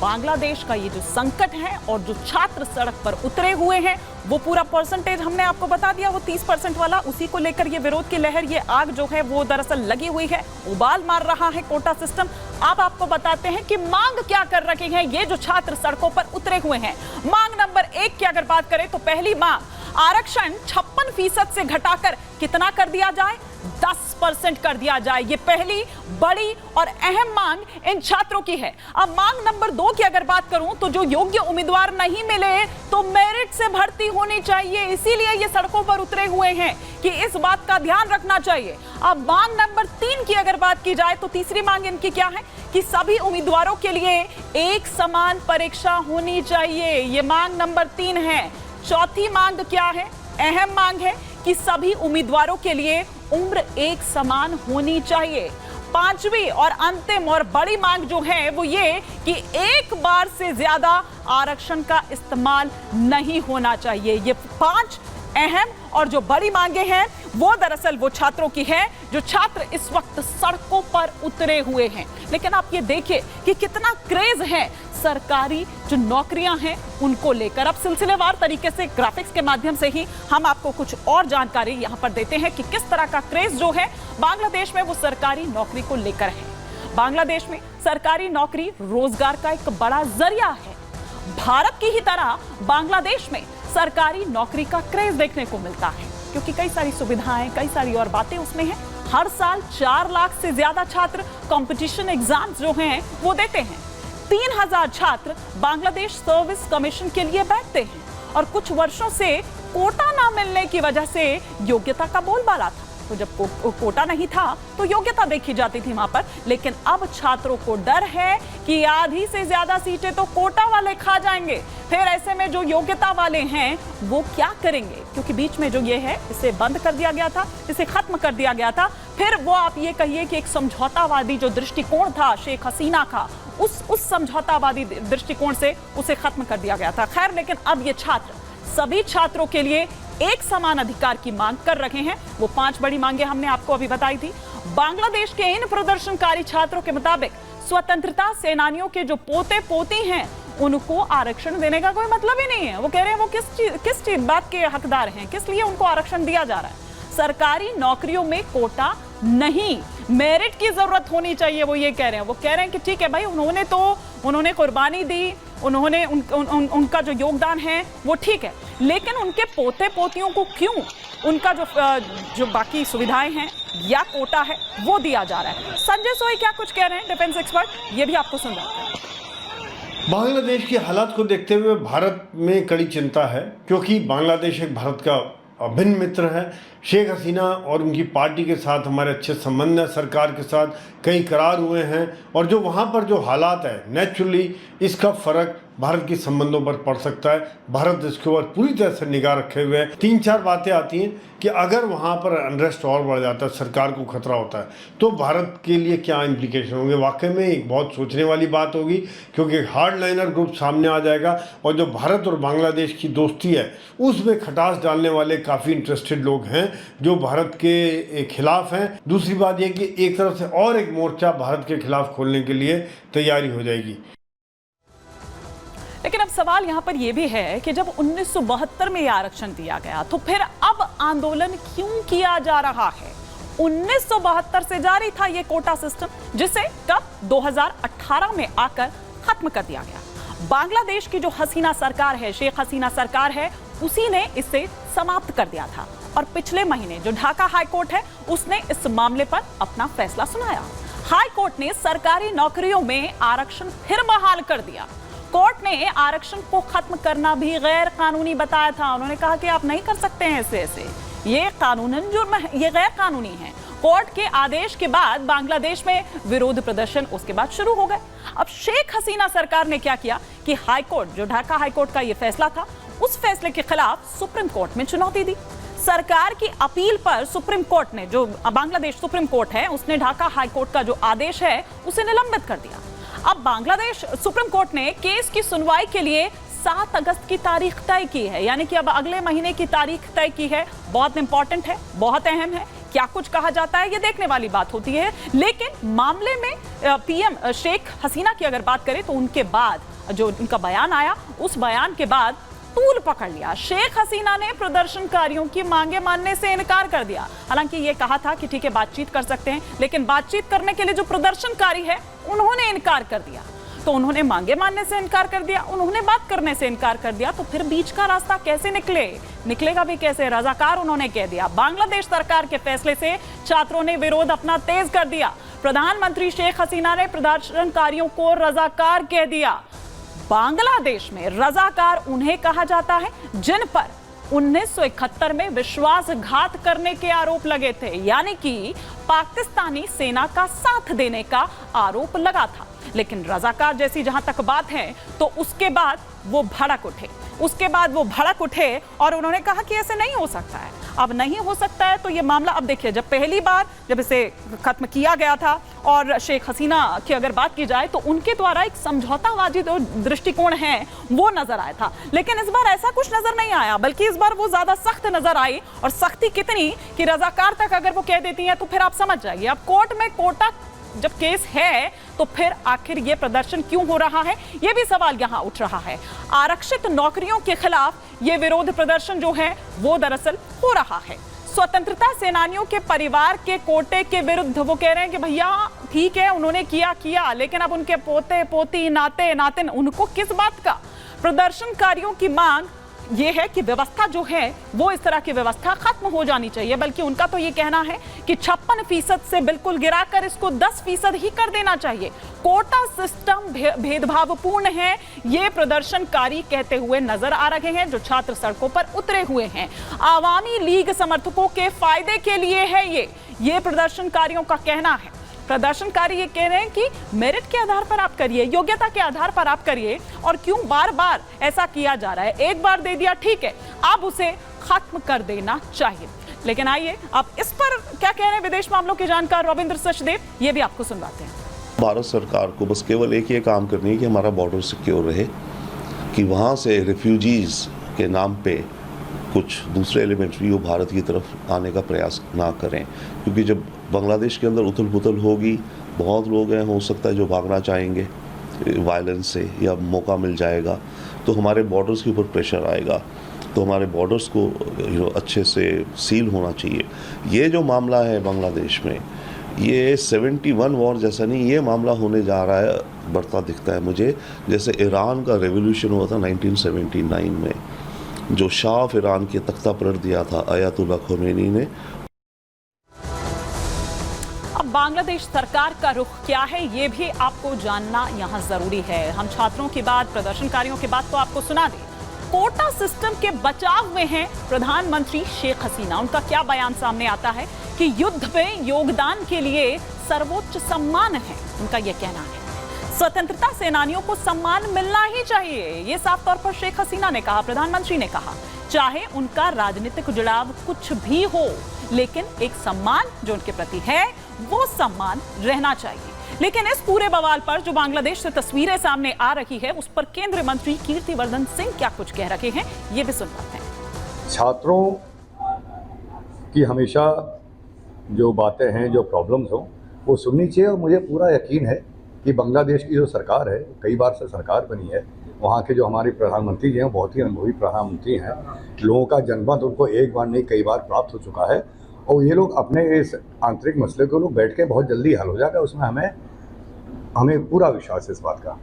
बांग्लादेश का ये जो संकट है और जो छात्र सड़क पर उतरे हुए हैं, वो पूरा परसेंटेज हमने आपको बता दिया, वो 30% वाला, उसी को लेकर ये विरोध की लहर, ये आग जो है वो दरअसल लगी हुई है, उबाल मार रहा है कोटा सिस्टम। अब आपको बताते हैं कि मांग क्या कर रखे हैं ये जो छात्र सड़कों पर उतरे हुए हैं। मांग नंबर 1 की अगर बात करें तो पहली मांग, आरक्षण 56% से घटाकर कितना कर दिया जाए? 10% कर दिया जाए। ये पहली बड़ी और अहम मांग इन छात्रों की है। अब मांग नंबर 2 की अगर बात करूं तो जो योग्य उम्मीदवार नहीं मिले तो मेरिट से भर्ती होनी चाहिए, इसीलिए ये सड़कों पर उतरे हुए हैं कि इस बात का ध्यान रखना चाहिए। अब मांग नंबर 3 की अगर बात की जाए तो तीसरी मांग इनकी क्या है कि सभी उम्मीदवारों के लिए एक समान परीक्षा होनी चाहिए। ये मांग नंबर 3 है। चौथी मांग क्या है? अहम मांग है कि सभी उम्मीदवारों के लिए उम्र एक समान होनी चाहिए। पांचवी और अंतिम और बड़ी मांग जो है वो ये कि एक बार से ज्यादा आरक्षण का इस्तेमाल नहीं होना चाहिए। ये 5 अहम और जो बड़ी मांगे हैं वो दरअसल वो छात्रों की है जो छात्र इस वक्त सड़कों पर उतरे हुए हैं। लेकिन आप ये देखिए कि कितना क्रेज है सरकारी जो नौकरियां हैं उनको लेकर। अब सिलसिलेवार तरीके से ग्राफिक्स के माध्यम से ही हम आपको कुछ और जानकारी यहां पर देते हैं कि किस तरह का क्रेज जो है बांग्लादेश में वो सरकारी नौकरी को लेकर है। बांग्लादेश में सरकारी नौकरी रोजगार का एक बड़ा जरिया है। भारत की ही तरह बांग्लादेश में सरकारी नौकरी का क्रेज देखने को मिलता है क्योंकि कई सारी सुविधाएं, कई सारी और बातें उसमें हैं। हर साल 4 लाख से ज्यादा छात्र कंपटीशन एग्जाम्स जो हैं वो देते हैं। 3000 छात्र बांग्लादेश सर्विस कमीशन के लिए बैठते हैं और कुछ वर्षों से कोटा ना मिलने की वजह से योग्यता का बोलबाला था। तो जब कोटा नहीं था तो योग्यता देखी जाती थी वहां पर, लेकिन अब छात्रों को डर है कि आधी से ज्यादा सीटें तो कोटा वाले खा जाएंगे। फिर ऐसे में जो योग्यता वाले हैं वो क्या करेंगे? क्योंकि बीच में जो ये है इसे बंद कर दिया गया था, इसे खत्म कर दिया गया था। फिर वो आप ये कहिए कि एक समझौतावादी जो दृष्टिकोण था शेख हसीना का, उस समझौतावादी दृष्टिकोण से उसे खत्म कर दिया गया था। खैर, लेकिन अब ये छात्र सभी छात्रों के लिए एक समान अधिकार की मांग कर रहे हैं। वो 5 बड़ी मांगे हमने आपको अभी बताई थी। बांग्लादेश के इन प्रदर्शनकारी छात्रों के मुताबिक स्वतंत्रता सेनानियों के जो पोते पोती हैं उनको आरक्षण देने का कोई मतलब ही नहीं है। वो कह रहे हैं वो किस चीज बात के हकदार हैं, किस लिए उनको आरक्षण दिया जा रहा है। सरकारी नौकरियों में कोटा नहीं, मेरिट की जरूरत होनी चाहिए, वो ये कह रहे हैं। वो कह रहे हैं कि ठीक है भाई, उन्होंने कुर्बानी दी, उन्होंने उनका जो योगदान है वो ठीक है, लेकिन उनके पोते पोतियों को क्यों उनका जो बाकी सुविधाएं हैं या कोटा है वो दिया जा रहा है। संजय सोई क्या कुछ कह रहे हैं, डिफेंस एक्सपर्ट, ये भी आपको सुन रहा है। बांग्लादेश के हालात को देखते हुए भारत में कड़ी चिंता है क्योंकि बांग्लादेश एक भारत का अभिन्न मित्र है। शेख हसीना और उनकी पार्टी के साथ हमारे अच्छे संबंध हैं, सरकार के साथ कई करार हुए हैं और जो वहाँ पर जो हालात है नेचुरली इसका फ़र्क भारत के संबंधों पर पड़ सकता है। भारत इसके ऊपर पूरी तरह से निगाह रखे हुए है। 3-4 बातें आती हैं कि अगर वहाँ पर अनरेस्ट और बढ़ जाता है, सरकार को खतरा होता है, तो भारत के लिए क्या इम्प्लीकेशन होंगे। वाकई में एक बहुत सोचने वाली बात होगी क्योंकि हार्डलाइनर ग्रुप सामने आ जाएगा और जो भारत और बांग्लादेश की दोस्ती है उसमें खटास डालने वाले काफ़ी इंटरेस्टेड लोग हैं जो भारत के खिलाफ हैं। दूसरी बात यह कि एक तरफ से और एक मोर्चा भारत के खिलाफ खोलने के लिए तैयारी हो जाएगी। लेकिन अब सवाल यहां पर यह भी है कि जब 1972 में यह आरक्षण दिया गया तो फिर अब आंदोलन क्यों किया जा रहा है? 1972 से जारी था यह कोटा सिस्टम जिसे कब 2018 में आकर खत्म कर दिया गया। बांग्लादेश की जो हसीना सरकार है, शेख हसीना सरकार है, उसी ने इसे समाप्त कर दिया था और पिछले महीने जो ढाका हाईकोर्ट है उसने इस मामले पर अपना फैसला सुनाया। हाईकोर्ट ने सरकारी नौकरियों में आरक्षण फिर बहाल कर दिया। कोर्ट ने आरक्षण को खत्म करना भी गैर कानूनी बताया था। उन्होंने कहा कि आप नहीं कर सकते हैं ऐसे, ये कानूनन जुर्म है, ये गैर कानूनी है। कोर्ट के आदेश के बाद बांग्लादेश में विरोध प्रदर्शन उसके बाद शुरू हो गए। अब शेख हसीना सरकार ने क्या किया कि हाईकोर्ट, जो ढाका हाईकोर्ट का ये फैसला था, उस फैसले के खिलाफ सुप्रीम कोर्ट में चुनौती दी। सरकार की अपील पर सुप्रीम कोर्ट ने, जो बांग्लादेश सुप्रीम कोर्ट है, उसने ढाका हाईकोर्ट का जो आदेश है उसे निलंबित कर दिया। अब बांग्लादेश सुप्रीम कोर्ट ने केस की सुनवाई के लिए 7 अगस्त की तारीख तय की है, यानी कि अब अगले महीने की तारीख तय की है। बहुत इंपॉर्टेंट है, बहुत अहम है क्या कुछ कहा जाता है ये देखने वाली बात होती है। लेकिन मामले में पीएम शेख हसीना की अगर बात करें तो उनके बाद जो उनका बयान आया, उस बयान के बाद तूल पकड़ लिया। शेख हसीना ने प्रदर्शनकारियों की मांगे मानने से इनकार कर दिया। हालांकि ये कहा था कि ठीक है बातचीत कर सकते हैं, लेकिन बातचीत करने के लिए जो प्रदर्शनकारी है उन्होंने इनकार कर दिया। तो उन्होंने मांगे मानने से इनकार कर दिया, उन्होंने बात करने से इनकार कर दिया, तो फिर बीच का रास्ता कैसे निकलेगा भी कैसे? रजाकार उन्होंने कह दिया। बांग्लादेश सरकार के फैसले से छात्रों ने विरोध अपना तेज कर दिया। प्रधानमंत्री शेख हसीना ने प्रदर्शनकारियों को रजाकार कह दिया। बांग्लादेश में रजाकार उन्हें कहा जाता है जिन पर 1971 में विश्वासघात करने के आरोप लगे थे, यानी कि पाकिस्तानी सेना का साथ देने का आरोप लगा था। लेकिन रजाकार जैसी जहां तक बात है तो उसके बाद वो भड़क उठे और उन्होंने कहा कि ऐसे नहीं हो सकता है। अब नहीं हो सकता है तो ये मामला, अब देखिए, जब पहली बार जब इसे खत्म किया गया था और शेख हसीना की अगर बात की जाए तो उनके द्वारा एक समझौतावादी जो दृष्टिकोण है वो नजर आया था। लेकिन इस बार ऐसा कुछ नजर नहीं आया, बल्कि इस बार वो ज्यादा सख्त नजर आई। और सख्ती कितनी कि रजाकार तक अगर वो कह देती हैं तो फिर आप समझ जाइए। अब कोर्ट में कोटा जब केस है तो फिर आखिर ये प्रदर्शन क्यों हो रहा है, ये भी सवाल यहां उठ रहा है। आरक्षित नौकरियों के खिलाफ ये विरोध प्रदर्शन जो है वो दरअसल हो रहा है। स्वतंत्रता सेनानियों के परिवार के कोटे के विरुद्ध वो कह रहे हैं कि भैया ठीक है उन्होंने किया, लेकिन अब उनके पोते पोती नाते नातिन उनको किस बात का? प्रदर्शनकारियों की मांग ये है कि व्यवस्था जो है वो इस तरह की व्यवस्था खत्म हो जानी चाहिए। बल्कि उनका तो ये कहना है कि 56% से बिल्कुल गिराकर इसको 10% ही कर देना चाहिए। कोटा सिस्टम भेदभावपूर्ण है, ये प्रदर्शनकारी कहते हुए नजर आ रहे हैं जो छात्र सड़कों पर उतरे हुए हैं। आवामी लीग समर्थकों के फायदे के लिए है ये प्रदर्शनकारियों का कहना है। प्रदर्शनकारी ये कह रहे हैं कि मेरिट के आधार पर आप करिए, योग्यता के आधार पर आप करिए, और क्यों बार बार ऐसा किया जा रहा है? एक बार दे दिया ठीक है, अब उसे खत्म कर देना चाहिए। लेकिन आइए अब इस पर क्या कह रहे हैं विदेश मामलों के जानकार रविंद्र सचदेव, ये भी आपको सुनवाते हैं। भारत सरकार को बस केवल एक ही काम करनी है कि हमारा बॉर्डर सिक्योर रहे, कि वहाँ से रिफ्यूजीज के नाम पे कुछ दूसरे एलिमेंट्स भी वो भारत की तरफ आने का प्रयास ना करें। क्योंकि जब बांग्लादेश के अंदर उथल पुथल होगी, बहुत लोग हैं हो सकता है जो भागना चाहेंगे वायलेंस से, या मौका मिल जाएगा तो हमारे बॉर्डर्स के ऊपर प्रेशर आएगा। तो हमारे बॉर्डर्स को अच्छे से सील होना चाहिए। ये जो मामला है बांग्लादेश में, ये 71 वॉर जैसा नहीं, ये मामला होने जा रहा है, बढ़ता दिखता है मुझे जैसे ईरान का रेवोल्यूशन हुआ था 1979 में, जो शाह ऑफ ईरान के तख्ता पलट दिया था आयतुल्लाह खोमेनी ने। अब बांग्लादेश सरकार का रुख क्या है ये भी आपको जानना यहाँ जरूरी है। हम छात्रों की बात, प्रदर्शनकारियों की बात तो आपको सुना दें। कोटा सिस्टम के बचाव में हैं प्रधानमंत्री शेख हसीना। उनका क्या बयान सामने आता है कि युद्ध में योगदान के लिए सर्वोच्च सम्मान है, उनका यह कहना है। स्वतंत्रता सेनानियों को सम्मान मिलना ही चाहिए, ये साफ तौर पर शेख हसीना ने कहा, प्रधानमंत्री ने कहा। चाहे उनका राजनीतिक जुड़ाव कुछ भी हो, लेकिन एक सम्मान जो उनके प्रति है वो सम्मान रहना चाहिए। लेकिन इस पूरे बवाल पर जो बांग्लादेश से तस्वीरें सामने आ रही है उस पर केंद्रीय मंत्री कीर्तिवर्धन सिंह क्या कुछ कह रहे हैं ये भी सुनते हैं। छात्रों की हमेशा जो बातें हैं, जो प्रॉब्लम्स हो, वो सुननी चाहिए। और मुझे पूरा यकीन है कि बांग्लादेश की जो सरकार है, कई बार से सरकार बनी है, वहाँ के जो हमारे प्रधानमंत्री जी हैं बहुत ही अनुभवी प्रधानमंत्री हैं। लोगों का जनमत उनको एक बार नहीं कई बार प्राप्त हो चुका है, और ये लोग अपने इस आंतरिक मसले को लोग बैठ के बहुत जल्दी हल हो जाएगा, उसमें हमें पूरा विश्वास है इस बात का।